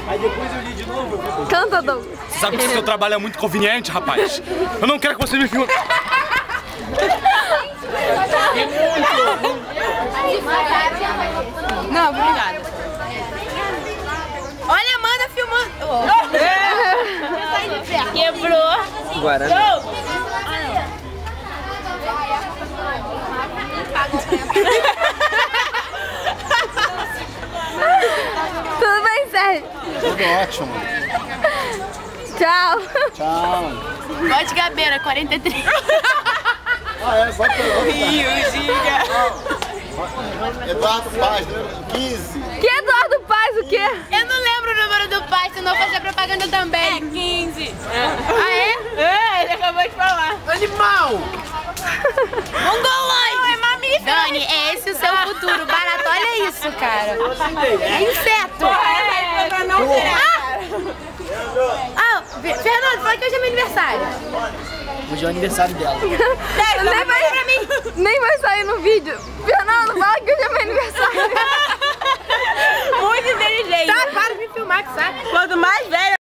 Aí depois eu li de novo. Canta, Douglas. Você sabe que esse seu trabalho é muito conveniente, rapaz. Eu não quero que você me filme. Não, obrigada. Olha a Amanda filmando. Quebrou. Guarani. Tudo bem, Sérgio? Tudo ótimo. Tchau. Tchau. Vote Gabeira, 43. Bota Rio, Giga. Eduardo Paz, 15. Que Eduardo Paz, o quê? Eu não lembro o número do pai, senão eu vou fazer propaganda também. É 15. Ah, é? É, ele acabou de falar. Animal! Mongolões! Não, é mamífero. Dani, é esse o seu futuro. Barato, olha isso, cara. É inseto. Fernando, fala que hoje é meu aniversário. Hoje é o aniversário dela. Nem vai sair no vídeo. Fernando, fala que hoje é meu aniversário.